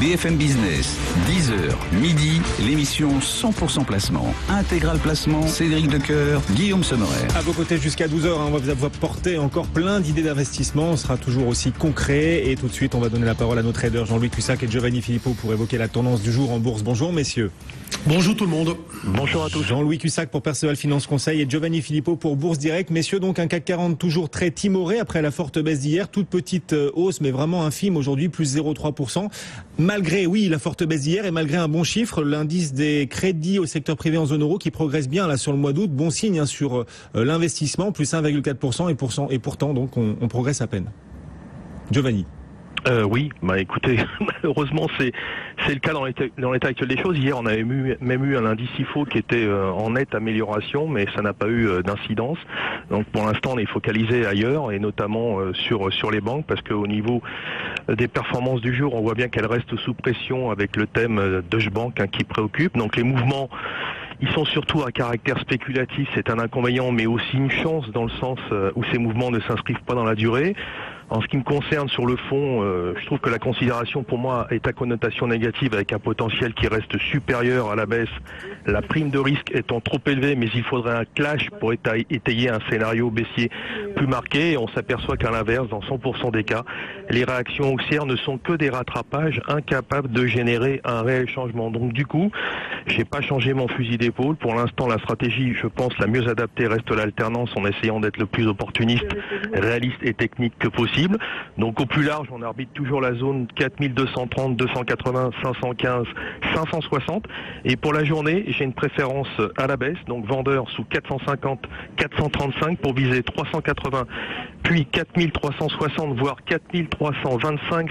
BFM Business, 10h, midi, l'émission 100% placement. Intégral placement, Cédric Decoeur, Guillaume Sommerer. À vos côtés jusqu'à 12h, on va vous apporter encore plein d'idées d'investissement. On sera toujours aussi concret. Et tout de suite, on va donner la parole à nos traders Jean-Louis Cussac et Giovanni Filippo pour évoquer la tendance du jour en bourse. Bonjour messieurs. Bonjour tout le monde. Bonjour à tous. Jean-Louis Cussac pour Perceval Finance Conseil et Giovanni Filippo pour Bourse Direct. Messieurs, donc un CAC 40 toujours très timoré après la forte baisse d'hier. Toute petite hausse, mais vraiment infime aujourd'hui, plus 0,3%. Malgré, oui, la forte baisse d'hier et malgré un bon chiffre, l'indice des crédits au secteur privé en zone euro qui progresse bien là sur le mois d'août. Bon signe sur l'investissement, plus 1,4% et pourtant donc on progresse à peine. Giovanni. Oui, écoutez, malheureusement c'est le cas dans l'état actuel des choses. Hier on avait même eu un indice IFO qui était en nette amélioration, mais ça n'a pas eu d'incidence. Donc pour l'instant on est focalisé ailleurs et notamment sur les banques, parce qu'au niveau des performances du jour, on voit bien qu'elles restent sous pression avec le thème Deutsche Bank qui préoccupe. Donc les mouvements, ils sont surtout à caractère spéculatif, c'est un inconvénient mais aussi une chance dans le sens où ces mouvements ne s'inscrivent pas dans la durée. En ce qui me concerne sur le fond, je trouve que la considération pour moi est à connotation négative avec un potentiel qui reste supérieur à la baisse. La prime de risque étant trop élevée, mais il faudrait un clash pour étayer un scénario baissier plus marqué. Et on s'aperçoit qu'à l'inverse, dans 100% des cas, les réactions haussières ne sont que des rattrapages incapables de générer un réel changement. Donc du coup, j'ai pas changé mon fusil d'épaule. Pour l'instant, la stratégie, je pense, la mieux adaptée reste l'alternance en essayant d'être le plus opportuniste, réaliste et technique que possible. Donc au plus large, on arbitre toujours la zone 4230, 280, 515, 560. Et pour la journée, j'ai une préférence à la baisse, donc vendeur sous 450, 435 pour viser 380, puis 4360, voire 4325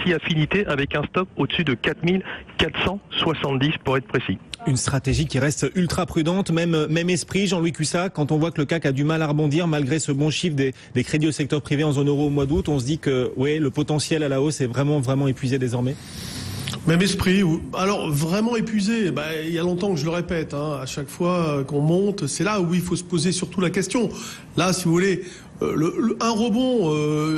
si affinité, avec un stop au-dessus de 4470 pour être précis. Une stratégie qui reste ultra prudente, même esprit, Jean-Louis Cussac, quand on voit que le CAC a du mal à rebondir malgré ce bon chiffre des crédits au secteur privé en zone euro au mois d'août, on se dit que le potentiel à la hausse est vraiment épuisé désormais. Même esprit, alors vraiment épuisé, il y a longtemps que je le répète, à chaque fois qu'on monte, c'est là où il faut se poser surtout la question. Là, si vous voulez, un rebond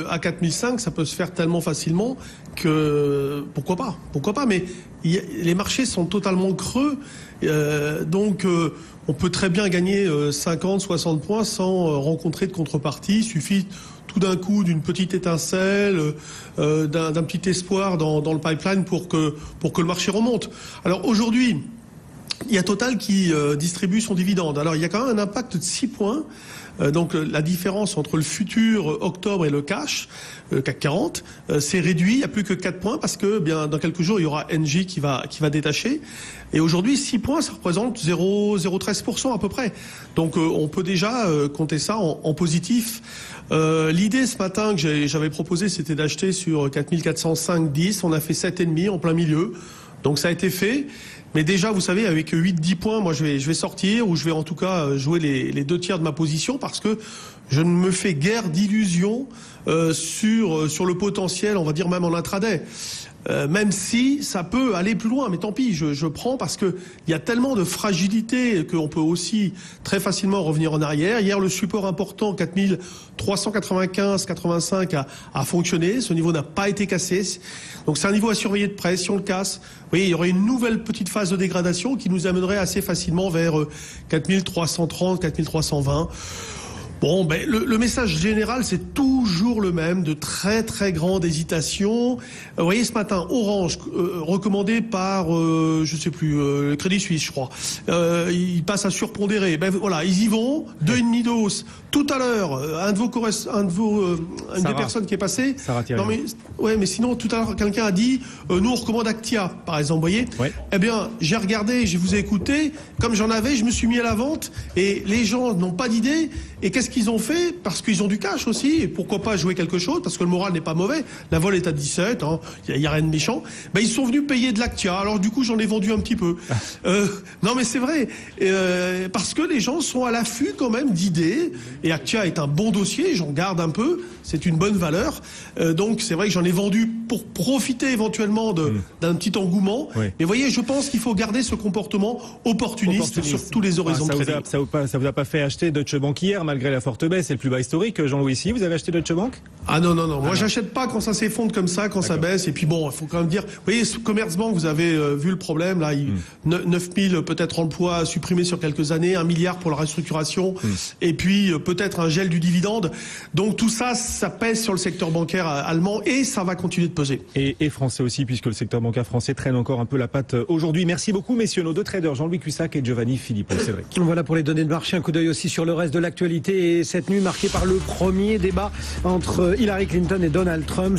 à 4005, ça peut se faire tellement facilement que pourquoi pas, mais les marchés sont totalement creux, donc on peut très bien gagner 50, 60 points sans rencontrer de contrepartie. Il suffit tout d'un coup d'une petite étincelle, d'un petit espoir dans le pipeline pour que le marché remonte. Alors aujourd'hui, il y a Total qui distribue son dividende. Alors il y a quand même un impact de 6 points. Donc la différence entre le futur octobre et le cash, CAC 40, c'est réduit, il n'y a plus que 4 points parce que dans quelques jours, il y aura Engie qui va détacher. Et aujourd'hui, 6 points, ça représente 0,13% à peu près. Donc on peut déjà compter ça en positif. L'idée ce matin que j'avais proposé, c'était d'acheter sur 4405,10. On a fait 7,5 en plein milieu. Donc ça a été fait. Mais déjà, vous savez, avec 8-10 points, moi je vais sortir, ou je vais en tout cas jouer les 2 tiers de ma position, parce que je ne me fais guère d'illusions sur le potentiel, on va dire même en intraday. Même si ça peut aller plus loin, mais tant pis, je prends parce que il y a tellement de fragilité qu'on peut aussi très facilement revenir en arrière. Hier, le support important 4395-85 a fonctionné. Ce niveau n'a pas été cassé. Donc c'est un niveau à surveiller de près. Si on le casse, vous voyez, il y aurait une nouvelle petite phase de dégradation qui nous amènerait assez facilement vers 4330, 4320. Bon, le message général, c'est toujours le même, de très très grande hésitation. Vous voyez, ce matin, Orange, recommandé par, je sais plus, Crédit Suisse, je crois. Il passe à surpondérer. Voilà, ils y vont, 2,5 de hausse. Tout à l'heure, une des personnes qui est passée. Non mais sinon, tout à l'heure, quelqu'un a dit, nous on recommande Actia, par exemple, vous voyez. Ouais. Eh bien, j'ai regardé, je vous ai écouté, comme j'en avais, je me suis mis à la vente, et les gens n'ont pas d'idée. Et qu'est-ce qu'ils ont fait? Parce qu'ils ont du cash aussi, et pourquoi pas jouer quelque chose, parce que le moral n'est pas mauvais, la vol est à 17, il y a rien de méchant. Ils sont venus payer de l'Actia, alors du coup j'en ai vendu un petit peu. Non mais c'est vrai, parce que les gens sont à l'affût quand même d'idées, et Actia est un bon dossier, j'en garde un peu, c'est une bonne valeur, donc c'est vrai que j'en ai vendu pour profiter éventuellement d'un petit engouement, oui. Mais vous voyez, je pense qu'il faut garder ce comportement opportuniste sur tous les horizons. Ça vous a pas fait acheter Deutsche Bank hier, malgré la forte baisse, c'est le plus bas historique. Jean-Louis, ici, vous avez acheté Deutsche Bank? Ah non, moi j'achète pas quand ça s'effondre comme ça, quand ça baisse. Et puis bon, il faut quand même dire, vous voyez, Commerzbank, vous avez vu le problème, là, 9000 peut-être emplois supprimés sur quelques années, 1 milliard pour la restructuration, et puis peut-être un gel du dividende. Donc tout ça, ça pèse sur le secteur bancaire allemand et ça va continuer de peser. Et français aussi, puisque le secteur bancaire français traîne encore un peu la patte aujourd'hui. Merci beaucoup, messieurs, nos deux traders, Jean-Louis Cussac et Giovanni Filippo. Cédric. Voilà pour les données de marché. Un coup d'œil aussi sur le reste de l'actualité. Et cette nuit marquée par le premier débat entre Hillary Clinton et Donald Trump.